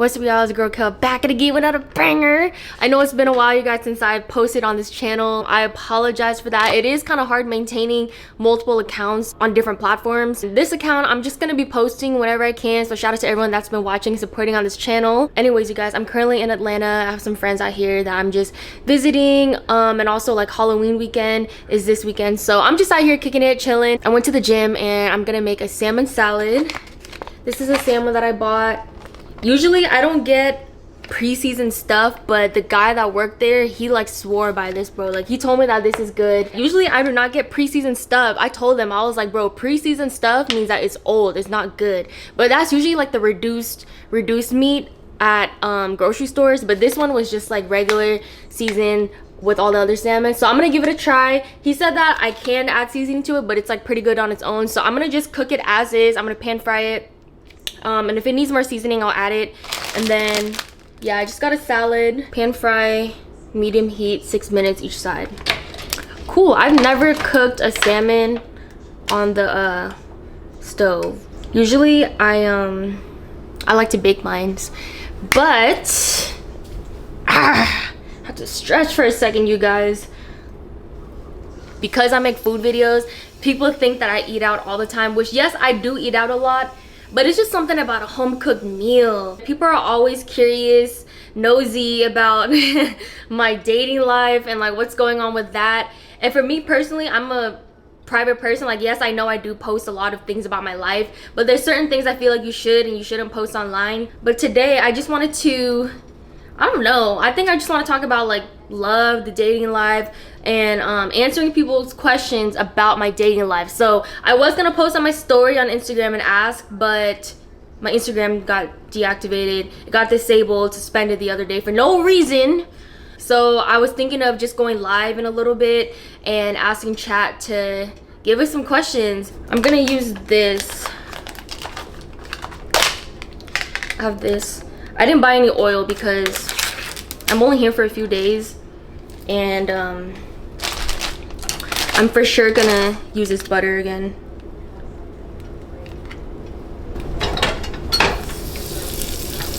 What's up, y'all? It's your girl Kel back at again with another banger. I know it's been a while, you guys, since I posted on this channel. I apologize for that. It is kind of hard maintaining multiple accounts on different platforms. This account, I'm just gonna be posting whenever I can, so shout out to everyone that's been watching and supporting on this channel. Anyways, you guys, I'm currently in Atlanta. I have some friends out here that I'm just visiting, and also like Halloween weekend is this weekend, so I'm just out here kicking it, chilling. I went to the gym and I'm gonna make a salmon salad. This is a salmon that I bought. Usually I don't get pre-seasoned stuff, but the guy that worked there, he like swore by this, bro. Like, he told me that this is good. Usually I do not get pre-seasoned stuff. I told them, I was like, bro, pre-seasoned stuff means that it's old, it's not good. But that's usually like the reduced meat at grocery stores, but this one was just like regular seasoned with all the other salmon. So I'm gonna give it a try. He said that I can add seasoning to it, but it's like pretty good on its own, so I'm gonna just cook it as is. I'm gonna pan fry it. And if it needs more seasoning, I'll add it. And then, yeah, I just got a salad. Pan fry, medium heat, 6 minutes each side. Cool. I've never cooked a salmon on the stove. Usually, I like to bake mines, but I have to stretch for a second, you guys. Because I make food videos, people think that I eat out all the time, which yes, I do eat out a lot. But it's just something about a home-cooked meal. People are always curious, nosy about my dating life and like what's going on with that. And for me personally, I'm a private person. Like, yes, I know I do post a lot of things about my life, but there's certain things I feel like you should and you shouldn't post online. But today, I just wanted to, I don't know, I think I just want to talk about like love, the dating life, and answering people's questions about my dating life. So I was gonna post on my story on Instagram and ask, but my Instagram got deactivated. It got disabled, suspended the other day for no reason. So I was thinking of just going live in a little bit and asking chat to give us some questions. I'm gonna use this. I have this. I didn't buy any oil because I'm only here for a few days, and I'm for sure gonna use this butter again.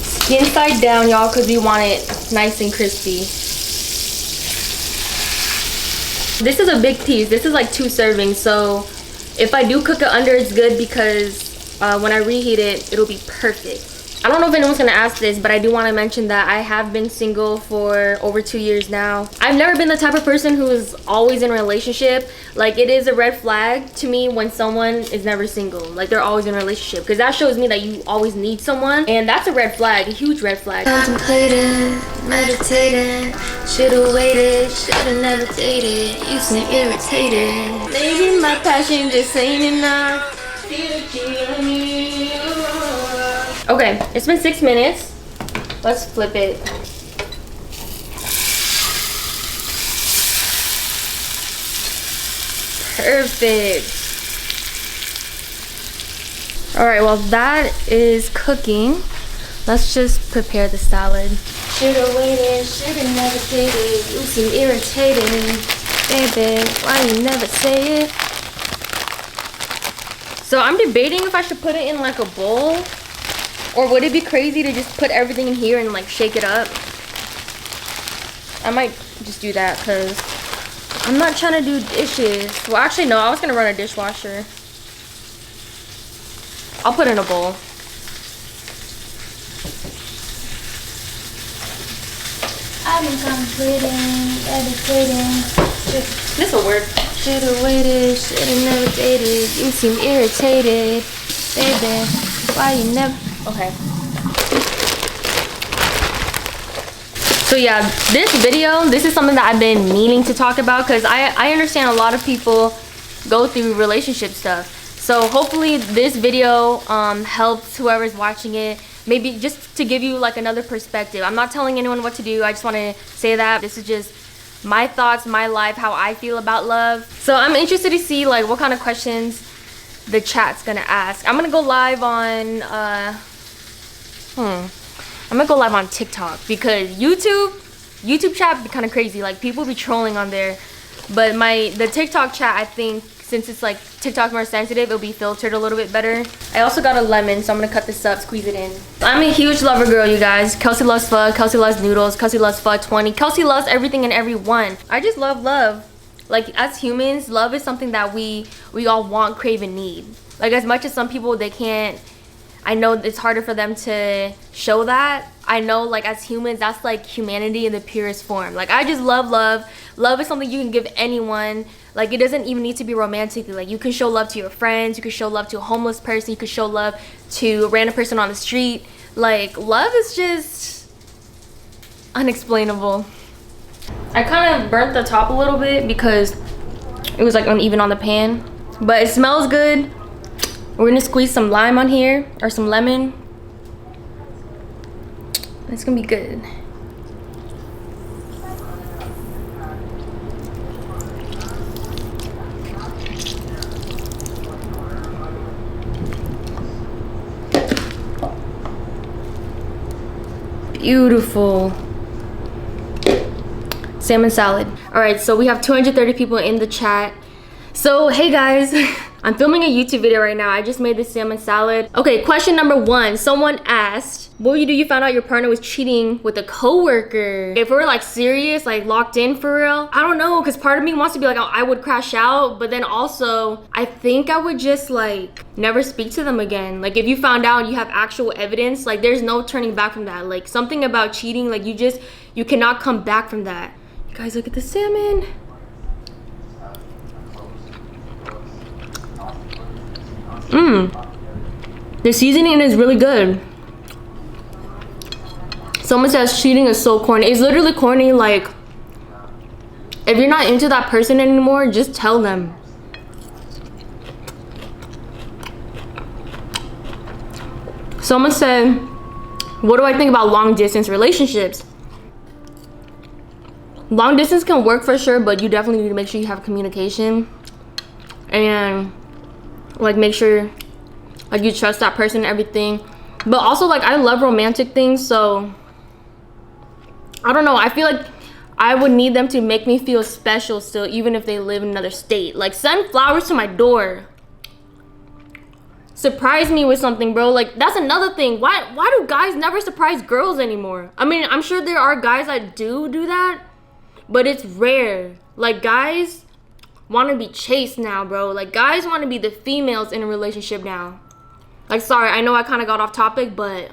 Skin side down, y'all, because we want it nice and crispy. This is a big piece. This is like 2 servings, so if I do cook it under, it's good because when I reheat it, it'll be perfect. I don't know if anyone's gonna ask this, but I do want to mention that I have been single for over 2 years now. I've never been the type of person who is always in a relationship. Like, it is a red flag to me when someone is never single. Like, they're always in a relationship, because that shows me that you always need someone, and that's a red flag, a huge red flag. Contemplating, meditating, should've waited, should've never dated. You seem irritated. Maybe my passion just ain't enough. Okay, it's been 6 minutes. Let's flip it. Perfect. All right, well, that is cooking. Let's just prepare the salad. Should've waited, should've never dated. You seem irritated. Baby, why you never say it? So I'm debating if I should put it in like a bowl, or would it be crazy to just put everything in here and like shake it up? I might just do that because I'm not trying to do dishes. Well, actually, no, I was gonna run a dishwasher. I'll put it in a bowl. I've been contemplating, meditating. This'll work. Should've waited, should've never dated. You seem irritated. Baby, why you never... Okay. So yeah, this video, this is something that I've been meaning to talk about because I understand a lot of people go through relationship stuff. So hopefully this video helps whoever's watching it, maybe just to give you like another perspective. I'm not telling anyone what to do. I just want to say that this is just my thoughts, my life, how I feel about love. So I'm interested to see like what kind of questions the chat's gonna ask. I'm gonna go live on I'm gonna go live on TikTok because YouTube chat be kind of crazy. Like, people be trolling on there, but the TikTok chat, I think since it's like TikTok more sensitive, it'll be filtered a little bit better. I also got a lemon, so I'm gonna cut this up, squeeze it in. I'm a huge lover girl, you guys. Kelsey loves pho, Kelsey loves noodles, Kelsey loves pho 20. Kelsey loves everything and everyone. I just love love. Like, as humans, love is something that we all want, crave, and need. Like, as much as some people, they can't, I know it's harder for them to show that. I know, like, as humans, that's like humanity in the purest form. Like, I just love love. Love is something you can give anyone. Like, it doesn't even need to be romantic. Like, you can show love to your friends, you can show love to a homeless person, you can show love to a random person on the street. Like, love is just unexplainable. I kind of burnt the top a little bit because it was like uneven on the pan, but it smells good. We're gonna squeeze some lime on here, or some lemon. It's gonna be good. Beautiful. Salmon salad. All right, so we have 230 people in the chat. So hey guys, I'm filming a YouTube video right now. I just made this salmon salad. Okay, question number 1. Someone asked, what would you do if you found out your partner was cheating with a coworker? If we're like serious, like locked in for real, I don't know, because part of me wants to be like, oh, I would crash out, but then also I think I would just like never speak to them again. Like, if you found out you have actual evidence, like there's no turning back from that. Like, something about cheating, like you cannot come back from that. You guys, look at the salmon. The seasoning is really good. Someone says cheating is so corny. It's literally corny. Like, if you're not into that person anymore, just tell them. Someone said, what do I think about long distance relationships? Long distance can work for sure, but you definitely need to make sure you have communication and like make sure like you trust that person and everything. But also, like, I love romantic things, so I don't know, I feel like I would need them to make me feel special still, even if they live in another state. Like, send flowers to my door, surprise me with something, bro. Like, that's another thing. Why do guys never surprise girls anymore? I mean, I'm sure there are guys that do that, but it's rare. Like, guys want to be chased now, bro. Like, guys want to be the females in a relationship now. Like, sorry, I know I kind of got off topic, but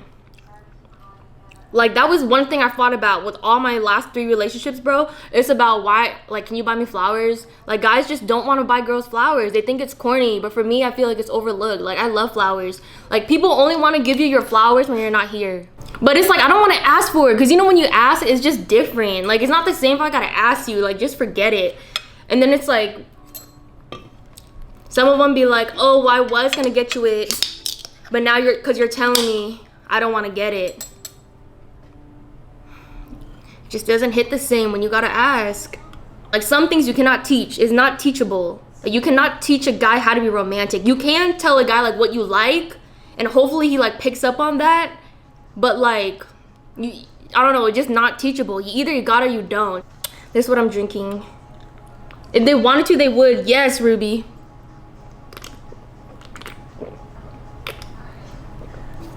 like, that was one thing I thought about with all my last 3 relationships, bro. It's about why, like, can you buy me flowers? Like, guys just don't want to buy girls flowers. They think it's corny, but for me, I feel like it's overlooked. Like, I love flowers. Like, people only want to give you your flowers when you're not here. But it's like, I don't want to ask for it, because, you know, when you ask, it's just different. Like, it's not the same if I gotta ask you. Like, just forget it. And then it's like, some of them be like, oh, well, I was gonna get you it, but now because you're telling me, I don't want to get it. It just doesn't hit the same when you gotta ask. Like, some things you cannot teach. It's not teachable. Like, you cannot teach a guy how to be romantic. You can tell a guy like what you like, and hopefully he like picks up on that. But like, I don't know, it's just not teachable. You either you got or you don't. This is what I'm drinking. If they wanted to, they would. Yes, Ruby.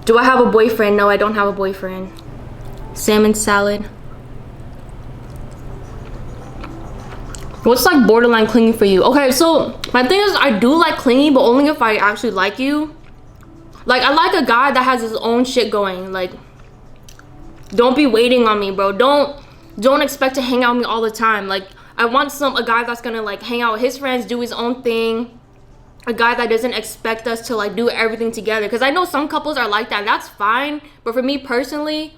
Do I have a boyfriend? No, I don't have a boyfriend. Salmon salad. What's like borderline clingy for you? Okay, so my thing is, I do like clingy, but only if I actually like you. Like, I like a guy that has his own shit going. Like, don't be waiting on me, bro. Don't expect to hang out with me all the time. Like, I want a guy that's gonna like hang out with his friends, do his own thing. A guy that doesn't expect us to like do everything together, because I know some couples are like that. That's fine, but for me personally,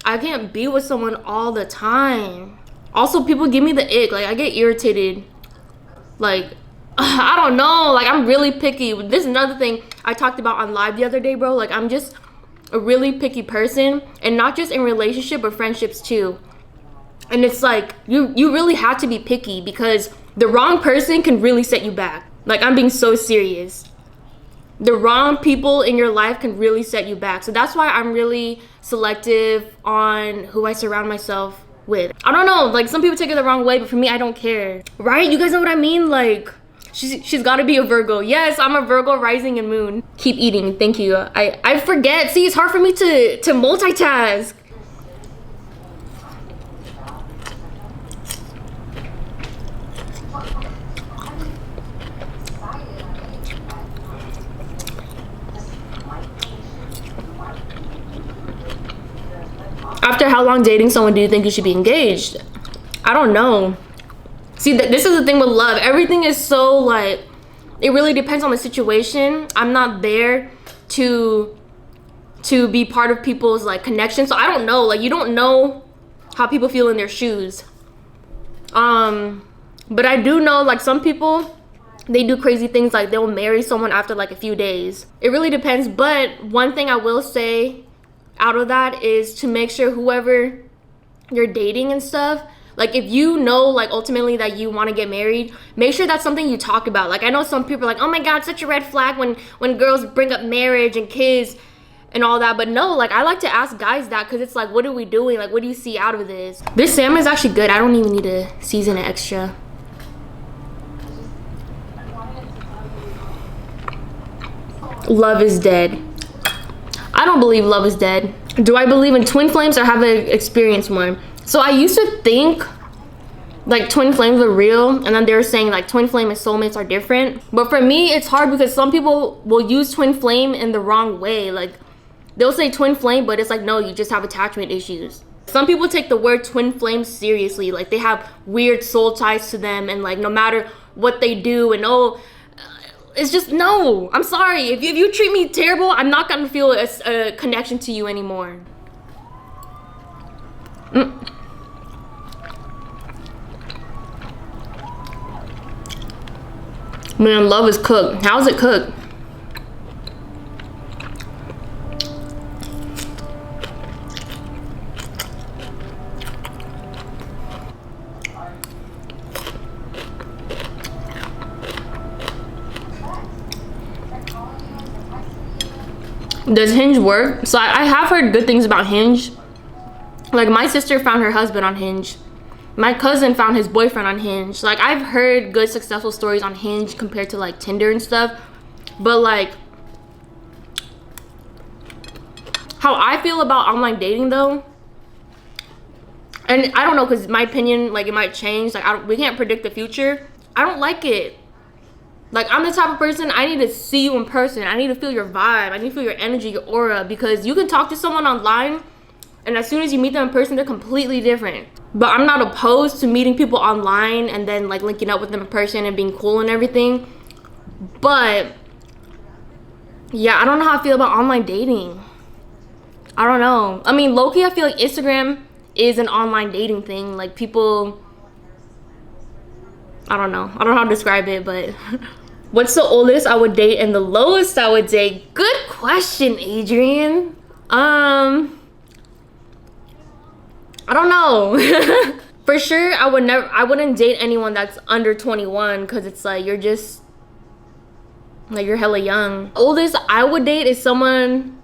I can't be with someone all the time. Also, people give me the ick. Like, I get irritated. Like, I don't know, like, I'm really picky. This is another thing I talked about on live the other day, bro. Like, I'm just a really picky person, and not just in relationship but friendships too. And it's like, you really have to be picky, because the wrong person can really set you back. Like, I'm being so serious. The wrong people in your life can really set you back. So that's why I'm really selective on who I surround myself with. I don't know, like, some people take it the wrong way, but for me, I don't care. Right? You guys know what I mean? Like, She's got to be a Virgo. Yes, I'm a Virgo rising and moon. Keep eating. Thank you. I forget. See, it's hard for me to multitask. After how long dating someone do you think you should be engaged? I don't know. See, this is the thing with love. Everything is so like, it really depends on the situation. I'm not there to be part of people's like connection, so I don't know. Like, you don't know how people feel in their shoes. But I do know like some people, they do crazy things, like they'll marry someone after like a few days. It really depends. But one thing I will say out of that is to make sure whoever you're dating and stuff, like if you know like ultimately that you want to get married, make sure that's something you talk about. Like I know some people are like, oh my god, such a red flag when girls bring up marriage and kids and all that. But no, like I like to ask guys that, because it's like, what are we doing? Like, what do you see out of this? This salmon is actually good. I don't even need to season it extra. Love is dead. I don't believe love is dead. Do I believe in twin flames, or have I experienced one? So I used to think like twin flames were real, and then they were saying like twin flame and soulmates are different. But for me, it's hard because some people will use twin flame in the wrong way. Like they'll say twin flame, but it's like, no, you just have attachment issues. Some people take the word twin flame seriously. Like they have weird soul ties to them, and like no matter what they do, and it's just, no, I'm sorry. If you treat me terrible, I'm not gonna feel a connection to you anymore. Man, love is cooked. How's it cooked? Does Hinge work? So I have heard good things about Hinge. Like my sister found her husband on Hinge. My cousin found his boyfriend on Hinge. Like I've heard good successful stories on Hinge compared to like Tinder and stuff. But like how I feel about online dating though, and I don't know, because my opinion, like it might change. Like we can't predict the future. I don't like it. Like I'm the type of person, I need to see you in person. I need to feel your vibe. I need to feel your energy, your aura, because you can talk to someone online and as soon as you meet them in person, they're completely different. But I'm not opposed to meeting people online and then like linking up with them in person and being cool and everything. But yeah, I don't know how I feel about online dating. I don't know. I mean, low-key, I feel like Instagram is an online dating thing. Like people, I don't know how to describe it, but what's the oldest I would date and the lowest I would date? Good question, Adrian. I don't know. For sure, I wouldn't date anyone that's under 21, because it's like you're just like, you're hella young. Oldest I would date is someone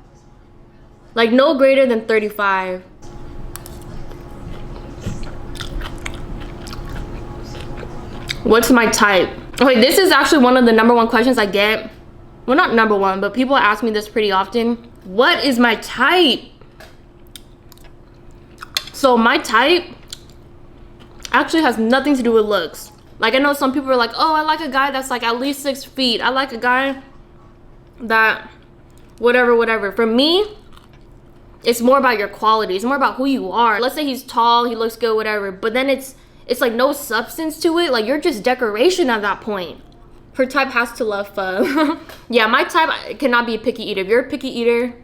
like no greater than 35. What's my type? Okay, this is actually one of the #1 questions I get. Well, not #1, but people ask me this pretty often. What is my type? So my type actually has nothing to do with looks. Like I know some people are like, oh, I like a guy that's like at least 6 feet. I like a guy that whatever. For me, it's more about your quality. It's more about who you are. Let's say he's tall, he looks good, whatever, but then it's like no substance to it. Like you're just decoration at that point. Her type has to love pho. Yeah, my type cannot be a picky eater. If you're a picky eater,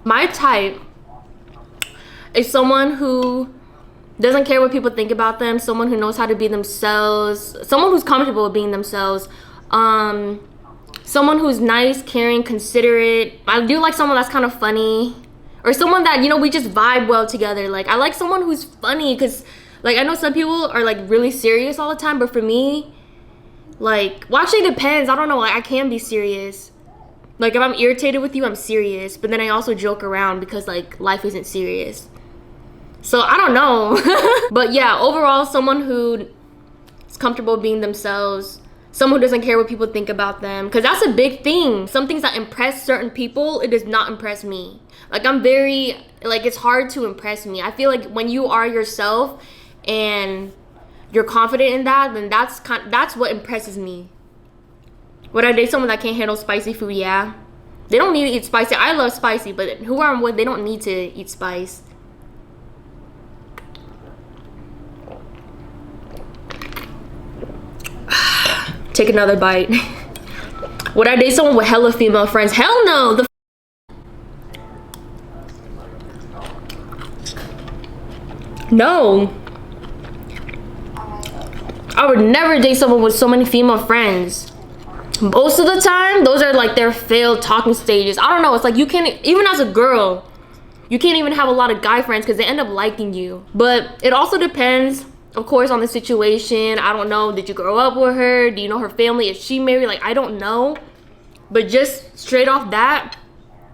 my type is someone who doesn't care what people think about them, someone who knows how to be themselves, someone who's comfortable with being themselves, someone who's nice, caring, considerate. I do like someone that's kind of funny, or someone that, you know, we just vibe well together. Like I like someone who's funny, because like I know some people are like really serious all the time, but for me, like, well, actually it depends. I don't know, like I can be serious. Like if I'm irritated with you, I'm serious, but then I also joke around because like life isn't serious. So I don't know. But yeah, overall, someone who is comfortable being themselves, Someone who doesn't care what people think about them, because that's a big thing. Some things that impress certain people, it does not impress me. Like, I'm very, like, it's hard to impress me. I feel like when you are yourself and you're confident in that, then that's what impresses me. Would I date someone that can't handle spicy food? Yeah. They don't need to eat spicy. I love spicy, but who I'm with, they don't need to eat spice. Take another bite. Would I date someone with hella female friends? Hell no. No. I would never date someone with so many female friends. Most of the time, those are like their failed talking stages. I don't know. It's like you can't, even as a girl, you can't even have a lot of guy friends because they end up liking you. But it also depends, of course, on the situation. I don't know. Did you grow up with her? Do you know her family? Is she married? Like, I don't know. But just straight off that,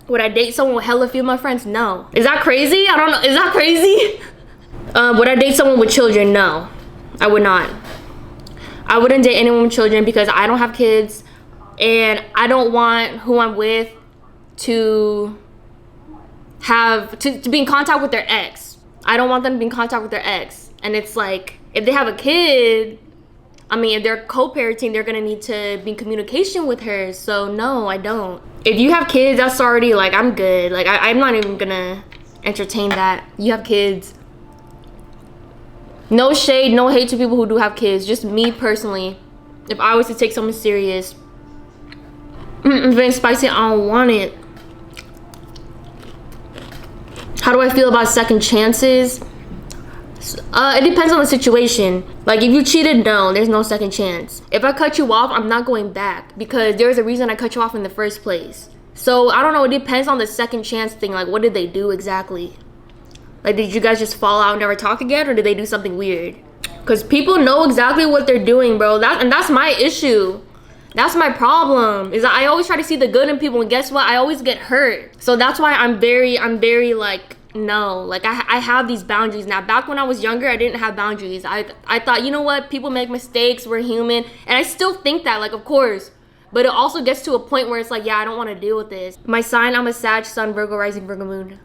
would I date someone with hella female friends? No. Is that crazy? I don't know. Is that crazy? Would I date someone with children? No, I would not. I wouldn't date anyone with children because I don't have kids and I don't want who I'm with to have to be in contact with their ex. I don't want them to be in contact with their ex. And it's like, if they have a kid, I mean, if they're co-parenting, they're gonna need to be in communication with her. So no, I don't. If you have kids, that's already like, I'm good. Like, I'm not even gonna entertain that. You have kids. No shade, no hate to people who do have kids. Just me personally. If I was to take someone serious, if it's spicy, I don't want it. How do I feel about second chances? It depends on the situation. Like, if you cheated, no, there's no second chance. If I cut you off, I'm not going back because there's a reason I cut you off in the first place. So I don't know, it depends on the second chance thing. Like, what did they do exactly? Like, did you guys just fall out and never talk again, or did they do something weird? Because people know exactly what they're doing, bro. And that's my issue. That's my problem, is that I always try to see the good in people, and guess what? I always get hurt. So that's why I'm very like, no. Like, I have these boundaries now. Back when I was younger, I didn't have boundaries. I thought, you know what? People make mistakes. We're human. And I still think that, like, of course. But it also gets to a point where it's like, yeah, I don't want to deal with this. My sign, I'm a Sag, Sun, Virgo, Rising, Virgo, Moon.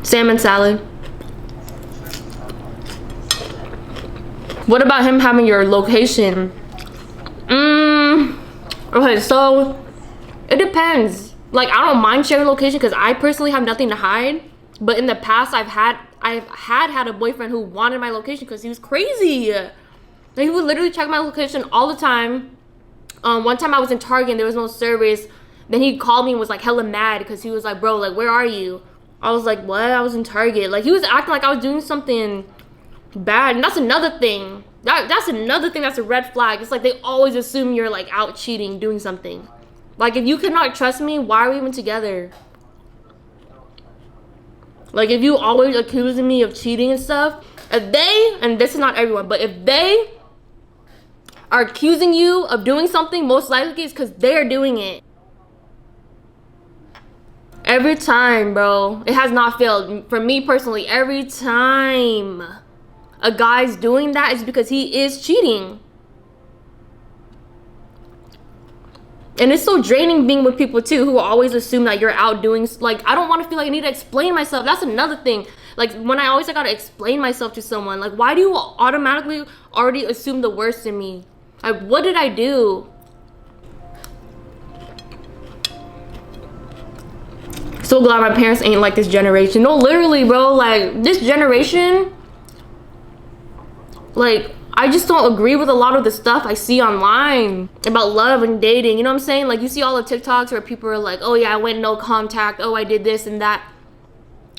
Salmon salad. What about him having your location? Okay, so it depends. Like, I don't mind sharing location because I personally have nothing to hide. But in the past, I've had a boyfriend who wanted my location because he was crazy. Like, he would literally check my location all the time. One time I was in Target and there was no service. Then he called me and was like hella mad because he was like, bro, like, where are you? I was like, what? I was in Target. Like, he was acting like I was doing something bad. And that's another thing. That's another thing that's a red flag. It's like they always assume you're like out cheating, doing something. Like, if you cannot trust me, why are we even together? Like, if you always accusing me of cheating and stuff, if they, and this is not everyone, but if they are accusing you of doing something, most likely it's because they're doing it. Every time, bro. It has not failed. For me personally, every time a guy's doing that, is because he is cheating. And it's so draining being with people too who always assume that you're out doing, like, I don't want to feel like I need to explain myself. That's another thing. Like, when I always gotta explain myself to someone, like, why do you automatically already assume the worst in me? Like, what did I do? So glad my parents ain't like this generation. No, literally, bro. Like, this generation, like, I just don't agree with a lot of the stuff I see online about love and dating. You know what I'm saying? Like, you see all the TikToks where people are like, oh yeah, I went no contact. Oh, I did this and that.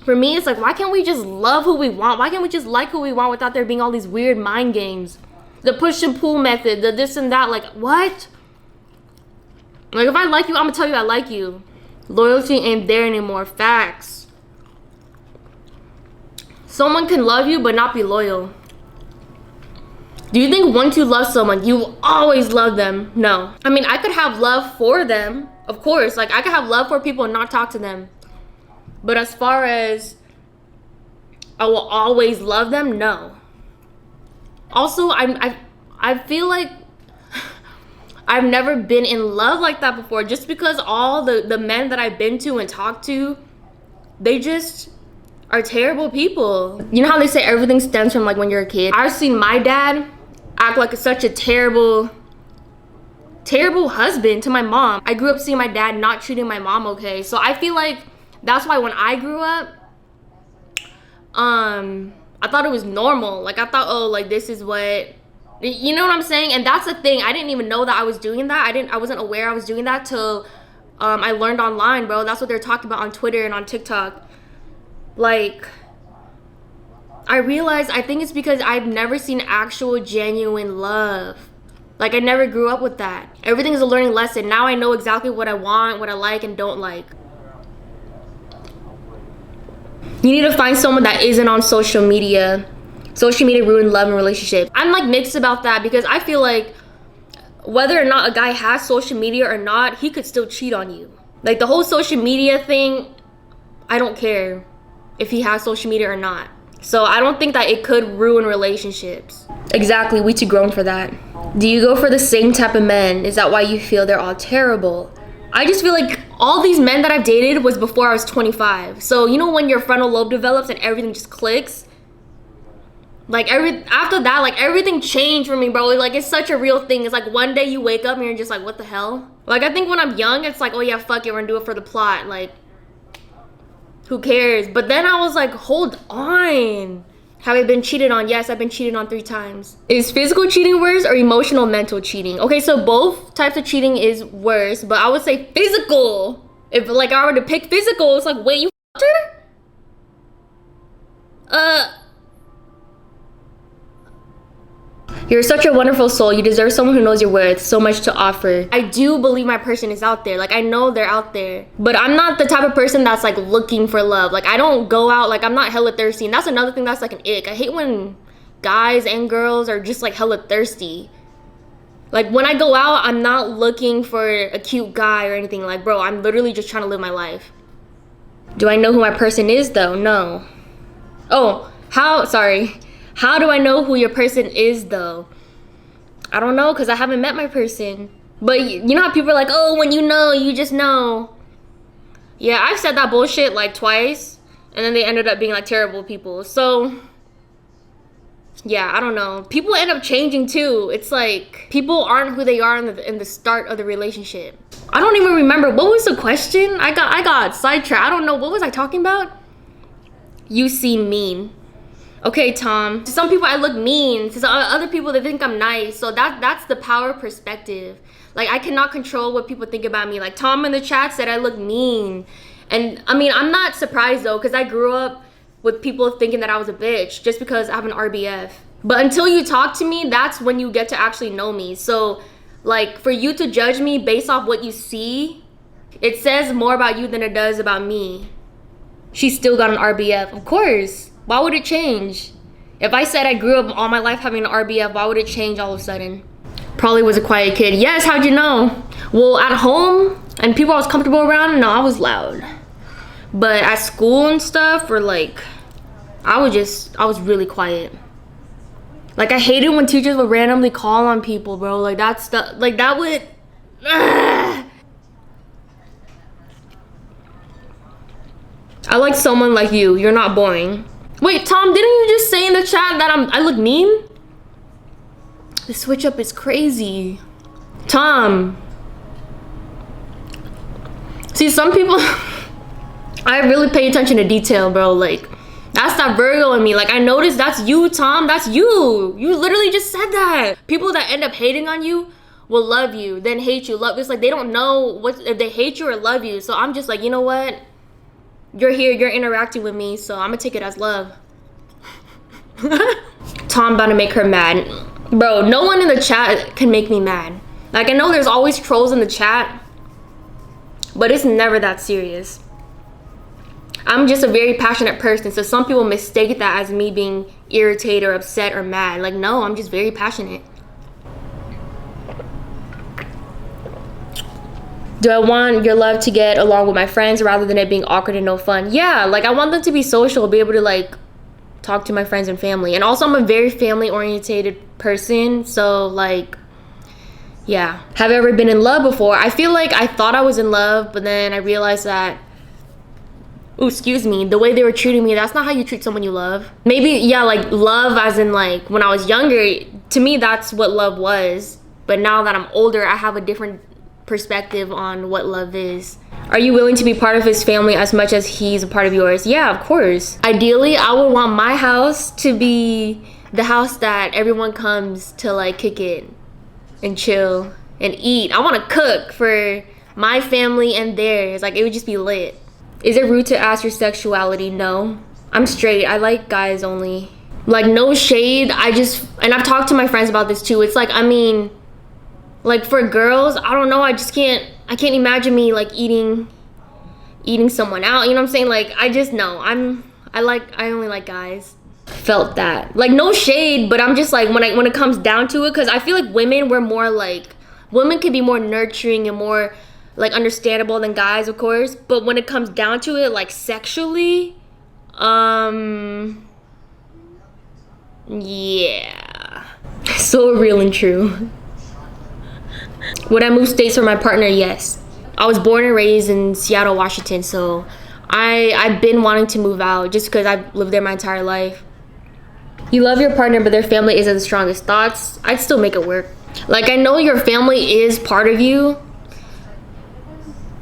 For me, it's like, why can't we just love who we want? Why can't we just like who we want without there being all these weird mind games? The push and pull method, the this and that. Like, what? Like, if I like you, I'm gonna tell you I like you. Loyalty ain't there anymore. Facts. Someone can love you but not be loyal. Do you think once you love someone, you will always love them? No. I mean, I could have love for them, of course. Like, I could have love for people and not talk to them. But as far as I will always love them? No. Also, I feel like I've never been in love like that before, just because all the men that I've been to and talked to, they just are terrible people. You know how they say everything stems from like when you're a kid? I've seen my dad act like such a terrible husband to my mom. I grew up seeing my dad not treating my mom okay. So I feel like that's why when I grew up, I thought it was normal. Like I thought, oh, like this is what, you know what I'm saying? And that's the thing. I didn't even know that I was doing that. I wasn't aware I was doing that till I learned online, bro. That's what they're talking about on Twitter and on TikTok. Like, I realized, I think it's because I've never seen actual genuine love. Like, I never grew up with that. Everything is a learning lesson. Now I know exactly what I want, what I like and don't like. You need to find someone that isn't on social media. Social media ruined love and relationships. I'm like mixed about that, because I feel like whether or not a guy has social media or not, he could still cheat on you. Like the whole social media thing, I don't care if he has social media or not. So I don't think that it could ruin relationships. Exactly, we too grown for that. Do you go for the same type of men? Is that why you feel they're all terrible? I just feel like all these men that I've dated was before I was 25. So you know when your frontal lobe develops and everything just clicks? Like after that, like everything changed for me, bro. Like it's such a real thing. It's like one day you wake up and you're just like, what the hell? Like I think when I'm young, it's like, oh yeah, fuck it, we're gonna do it for the plot. Like, who cares? But then I was like, hold on. Have I been cheated on? Yes, I've been cheated on 3 times. Is physical cheating worse or emotional mental cheating? Okay, so both types of cheating is worse, but I would say physical. If like I were to pick physical, it's like, wait, you f***ed her? You're such a wonderful soul. You deserve someone who knows your worth. So much to offer. I do believe my person is out there. Like I know they're out there. But I'm not the type of person that's like looking for love. Like I don't go out, like I'm not hella thirsty. And that's another thing that's like an ick. I hate when guys and girls are just like hella thirsty. Like when I go out, I'm not looking for a cute guy or anything. Like bro, I'm literally just trying to live my life. Do I know who my person is though? No. Oh, sorry. How do I know who your person is though? I don't know, because I haven't met my person. But you know how people are like, oh, when you know, you just know. Yeah, I've said that bullshit like twice, and then they ended up being like terrible people. So yeah, I don't know. People end up changing too. It's like people aren't who they are in the start of the relationship. I don't even remember. What was the question? I got sidetracked. I don't know. What was I talking about? You seem mean. Okay, Tom. To some people, I look mean. To some other people, they think I'm nice. So that's the power perspective. Like, I cannot control what people think about me. Like, Tom in the chat said I look mean. And, I mean, I'm not surprised, though, because I grew up with people thinking that I was a bitch just because I have an RBF. But until you talk to me, that's when you get to actually know me. So, like, for you to judge me based off what you see, it says more about you than it does about me. She still got an RBF. Of course. Why would it change? If I said I grew up all my life having an RBF, why would it change all of a sudden? Probably was a quiet kid. Yes, how'd you know? Well, at home and people I was comfortable around, no, I was loud. But at school and stuff, or like, I was really quiet. Like, I hated when teachers would randomly call on people, bro. Like, that would... I like someone like you. You're not boring. Wait, Tom, didn't you just say in the chat that I look mean? The switch up is crazy. Tom. See, some people... I really pay attention to detail, bro. Like, that's that Virgo in me. Like, I noticed that's you, Tom. That's you. You literally just said that. People that end up hating on you will love you, then hate you. It's like they don't know if they hate you or love you. So I'm just like, you know what? You're here, you're interacting with me, so I'm gonna take it as love. Tom about to make her mad. Bro, no one in the chat can make me mad. Like, I know there's always trolls in the chat, but it's never that serious. I'm just a very passionate person, so some people mistake that as me being irritated or upset or mad. Like, no, I'm just very passionate. Do I want your love to get along with my friends rather than it being awkward and no fun? Yeah, like I want them to be social, be able to like talk to my friends and family. And also I'm a very family oriented person, so like, yeah. Have I ever been in love before? I feel like I thought I was in love, but then I realized that, ooh, excuse me, the way they were treating me, that's not how you treat someone you love. Maybe, yeah, like love as in like when I was younger, to me that's what love was. But now that I'm older, I have a different perspective on what love is. Are you willing to be part of his family as much as he's a part of yours? Yeah, of course. Ideally, I would want my house to be the house that everyone comes to like kick it and chill and eat. I want to cook for my family and theirs. Like, it would just be lit. Is it rude to ask your sexuality? No. I'm straight. I like guys only. Like, no shade. And I've talked to my friends about this too. It's like, I mean, like for girls, I don't know. I can't imagine me like eating someone out. You know what I'm saying? Like, I just know. I only like guys. Felt that. Like, no shade, but I'm just like, when it comes down to it, because I feel like women can be more nurturing and more like understandable than guys, of course. But when it comes down to it, like sexually, yeah. So real and true. Would I move states for my partner? Yes. I was born and raised in Seattle, Washington, so I've been wanting to move out just because I've lived there my entire life. You love your partner, but their family isn't the strongest. Thoughts? I'd still make it work. Like, I know your family is part of you,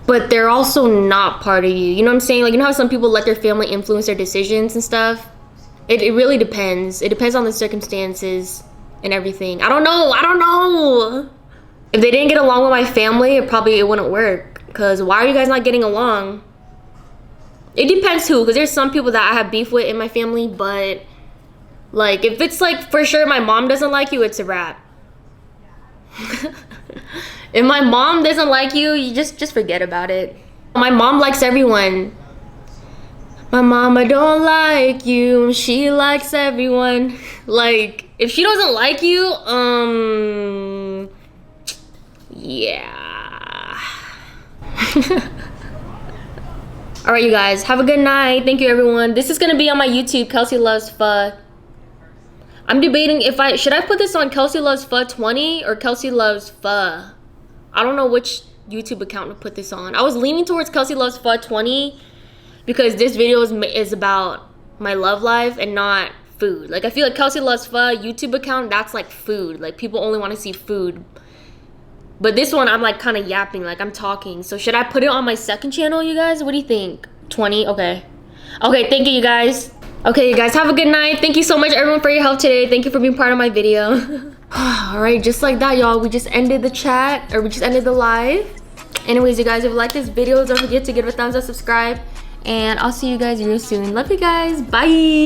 but they're also not part of you. You know what I'm saying? Like, you know how some people let their family influence their decisions and stuff? It really depends. It depends on the circumstances and everything. I don't know. If they didn't get along with my family, it wouldn't work. Because why are you guys not getting along? It depends who, because there's some people that I have beef with in my family, but like, if it's like for sure my mom doesn't like you, it's a wrap. If my mom doesn't like you, you just forget about it. My mom likes everyone. My mama don't like you, she likes everyone. Like, if she doesn't like you, yeah. All right, you guys, have a good night. Thank you, everyone. This is gonna be on my YouTube, Kelsey Loves Pho. I'm debating should I put this on Kelsey Loves Pho 20 or Kelsey Loves Pho. I don't know which YouTube account to put this on. I was leaning towards Kelsey Loves Pho 20 because this video is about my love life and not food. Like, I feel like Kelsey Loves Pho YouTube account, that's like food. Like, people only want to see food. But this one, I'm like kind of yapping, like I'm talking. So should I put it on my second channel, you guys? What do you think? 20? Okay. Okay, thank you, you guys. Okay, you guys, have a good night. Thank you so much, everyone, for your help today. Thank you for being part of my video. All right, just like that, y'all, we just ended the chat, or we just ended the live. Anyways, you guys, if you like this video, don't forget to give it a thumbs up, subscribe, and I'll see you guys real soon. Love you guys. Bye.